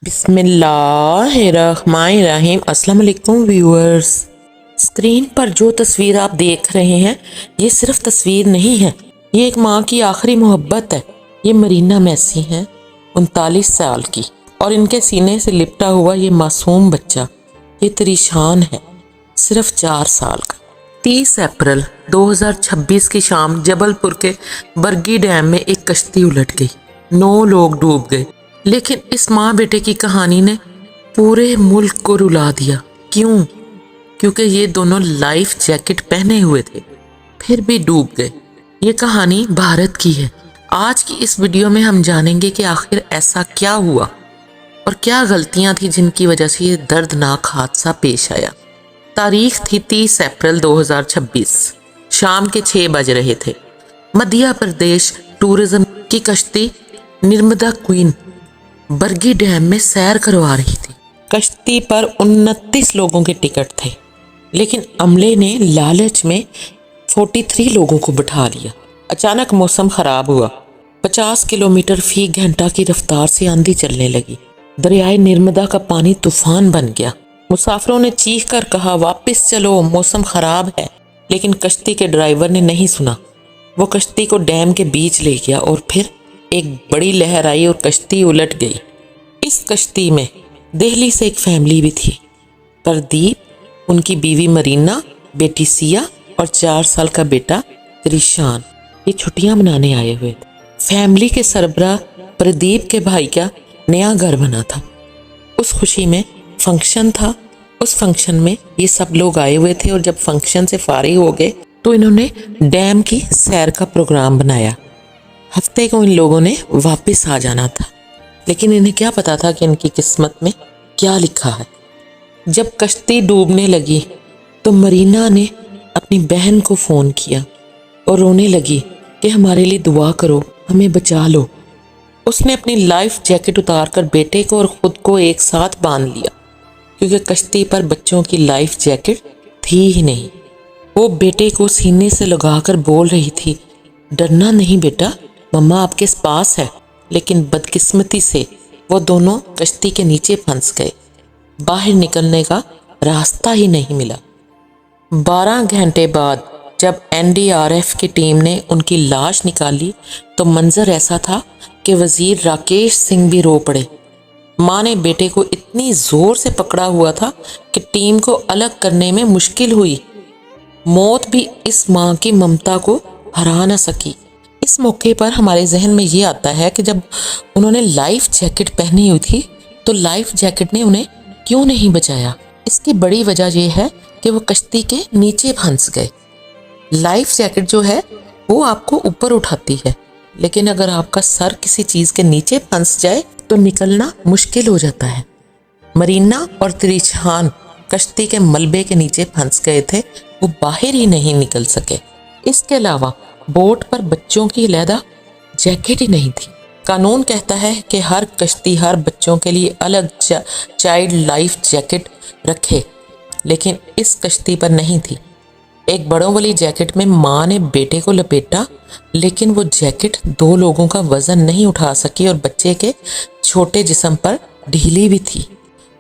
बिस्मिल्लाहिर्रहमानिर्रहीम। अस्सलाम वालेकुम व्यूअर्स। स्क्रीन पर जो तस्वीर आप देख रहे हैं ये सिर्फ तस्वीर नहीं है, ये एक माँ की आखिरी मोहब्बत है। ये मरीना मैसी हैं, 39 साल की, और इनके सीने से लिपटा हुआ ये मासूम बच्चा, ये त्रिशान है, सिर्फ 4 साल का। 30 अप्रैल 2026 की शाम जबलपुर के बरगी डैम में एक कश्ती उलट गई, 9 लोग डूब गए। लेकिन इस माँ बेटे की कहानी ने पूरे मुल्क को रुला दिया। क्यों? क्योंकि ये दोनों लाइफ जैकेट पहने हुए थे, फिर भी डूब गए। ये कहानी भारत की है। आज की इस वीडियो में हम जानेंगे कि आखिर ऐसा क्या हुआ और क्या गलतियां थी जिनकी वजह से ये दर्दनाक हादसा पेश आया। तारीख थी 30 अप्रैल 2026। शाम के 6 बज रहे थे। मध्य प्रदेश टूरिज्म की कश्ती नर्मदा क्वीन बरगी डैम में सैर करवा रही थी। कश्ती पर 29 लोगों के टिकट थे, लेकिन अमले ने लालच में 43 लोगों को बिठा लिया। अचानक मौसम खराब हुआ। 50 किलोमीटर फी घंटा की रफ्तार से आंधी चलने लगी। दरियाए नर्मदा का पानी तूफान बन गया। मुसाफिरों ने चीख कर कहा, वापस चलो, मौसम खराब है। लेकिन कश्ती के ड्राइवर ने नहीं सुना। वो कश्ती को डैम के बीच ले गया और फिर एक बड़ी लहर आई और कश्ती उलट गई। इस कश्ती में दिल्ली से एक फैमिली भी थी। प्रदीप, उनकी बीवी मरीना, बेटी सिया और 4 साल का बेटा त्रिशान। ये छुट्टियां मनाने आए हुए थे। फैमिली के सरबराह प्रदीप के भाई का नया घर बना था। उस खुशी में फंक्शन था। उस फंक्शन में ये सब लोग आए हुए थे और जब फंक्शन से फारिग हो गए तो इन्होंने डैम की सैर का प्रोग्राम बनाया। हफ्ते को इन लोगों ने वापस आ जाना था, लेकिन इन्हें क्या पता था कि इनकी किस्मत में क्या लिखा है। जब कश्ती डूबने लगी तो मरीना ने अपनी बहन को फ़ोन किया और रोने लगी कि हमारे लिए दुआ करो, हमें बचा लो। उसने अपनी लाइफ जैकेट उतारकर बेटे को और ख़ुद को एक साथ बांध लिया, क्योंकि कश्ती पर बच्चों की लाइफ जैकेट थी ही नहीं। वो बेटे को सीने से लगाकर बोल रही थी, डरना नहीं बेटा, मम्मा आपके पास है। लेकिन बदकिस्मती से वो दोनों कश्ती के नीचे फंस गए। बाहर निकलने का रास्ता ही नहीं मिला। 12 घंटे बाद जब एनडीआरएफ की टीम ने उनकी लाश निकाली तो मंजर ऐसा था कि वजीर राकेश सिंह भी रो पड़े। माँ ने बेटे को इतनी जोर से पकड़ा हुआ था कि टीम को अलग करने में मुश्किल हुई। मौत भी इस माँ की ममता को हरा न सकी। इस मौके पर हमारे जहन में ये आता है कि जब उन्होंने लाइफ जैकेट पहनी हुई थी तो लाइफ जैकेट ने उन्हें क्यों नहीं बचाया। इसकी बड़ी वजह यह है कि वो कश्ती के नीचे फंस गए। लाइफ जैकेट जो है वो आपको ऊपर उठाती है, लेकिन अगर आपका सर किसी चीज़ के नीचे फंस जाए तो निकलना मुश्किल हो जाता है। मरीना और त्रिशान कश्ती के मलबे के नीचे फंस गए थे, वो बाहर ही नहीं निकल सके। इसके अलावा बोट पर बच्चों की अलहदा जैकेट ही नहीं थी। कानून कहता है कि हर कश्ती हर बच्चों के लिए अलग चाइल्ड लाइफ जैकेट रखे, लेकिन इस कश्ती पर नहीं थी। एक बड़ों वाली जैकेट में माँ ने बेटे को लपेटा, लेकिन वो जैकेट 2 लोगों का वजन नहीं उठा सकी और बच्चे के छोटे जिस्म पर ढीली भी थी।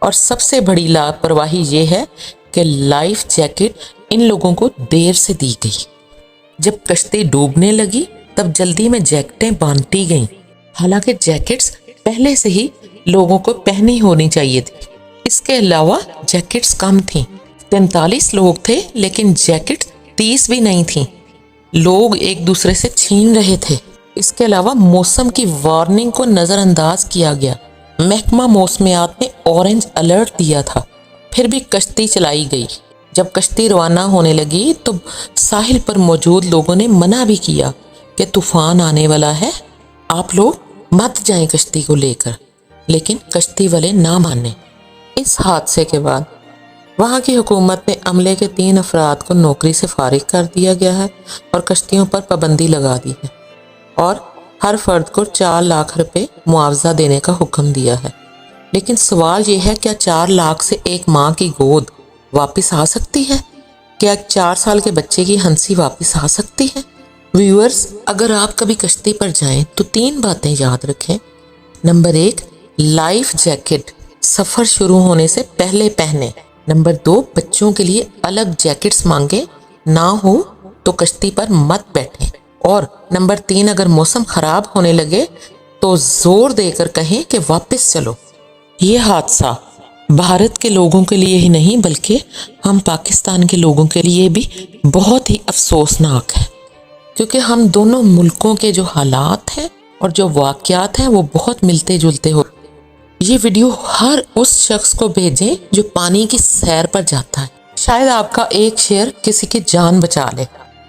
और सबसे बड़ी लापरवाही ये है कि लाइफ जैकेट इन लोगों को देर से दी गई। जब कश्ती डूबने लगी तब जल्दी में जैकेटें बांटी गईं, हालांकि जैकेट्स पहले से ही लोगों को पहनी होनी चाहिए थी। इसके अलावा जैकेट्स कम थीं। 43 लोग थे, लेकिन जैकेट 30 भी नहीं थीं। लोग एक दूसरे से छीन रहे थे। इसके अलावा मौसम की वार्निंग को नज़रअंदाज किया गया। महकमा मौसमियात ने ऑरेंज अलर्ट दिया था, फिर भी कश्ती चलाई गई। जब कश्ती रवाना होने लगी तो साहिल पर मौजूद लोगों ने मना भी किया कि तूफान आने वाला है, आप लोग मत जाएं कश्ती को लेकर, लेकिन कश्ती वाले ना माने। इस हादसे के बाद वहाँ की हुकूमत ने अमले के 3 अफराद को नौकरी से फारिग कर दिया गया है और कश्तियों पर पाबंदी लगा दी है और हर फर्द को 4 लाख रुपए मुआवजा देने का हुक्म दिया है। लेकिन सवाल ये है, क्या 4 लाख से एक माँ की गोद वापस आ सकती है? क्या 4 साल के बच्चे की हंसी वापस आ सकती है? व्यूअर्स, अगर आप कभी कश्ती पर जाएं तो 3 बातें याद रखें। नंबर 1, लाइफ जैकेट सफर शुरू होने से पहले पहने। नंबर 2, बच्चों के लिए अलग जैकेट्स मांगे, ना हो तो कश्ती पर मत बैठे। और नंबर 3, अगर मौसम खराब होने लगे तो जोर देकर कहें कि वापस चलो। ये हादसा भारत के लोगों के लिए ही नहीं बल्कि हम पाकिस्तान के लोगों के लिए भी बहुत ही अफसोसनाक है, क्योंकि हम दोनों मुल्कों के जो हालात हैं और जो वाक़यात हैं वो बहुत मिलते जुलते हो। ये वीडियो हर उस शख्स को भेजें जो पानी की सैर पर जाता है, शायद आपका एक शेयर किसी की जान बचा ले।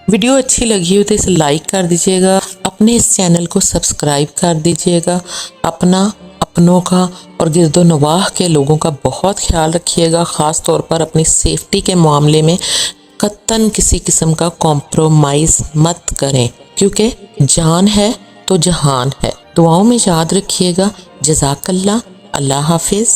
वीडियो अच्छी लगी हो तो इसे लाइक कर दीजिएगा, अपने इस चैनल को सब्सक्राइब कर दीजिएगा। अपनों का और गिरदो नवाह के लोगों का बहुत ख्याल रखिएगा, ख़ास तौर पर अपनी सेफ्टी के मामले में कतन किसी किस्म का कॉम्प्रोमाइज़ मत करें, क्योंकि जान है तो जहान है। दुआओं में याद रखिएगा। जज़ाकल्लाह। अल्लाह हाफिज़।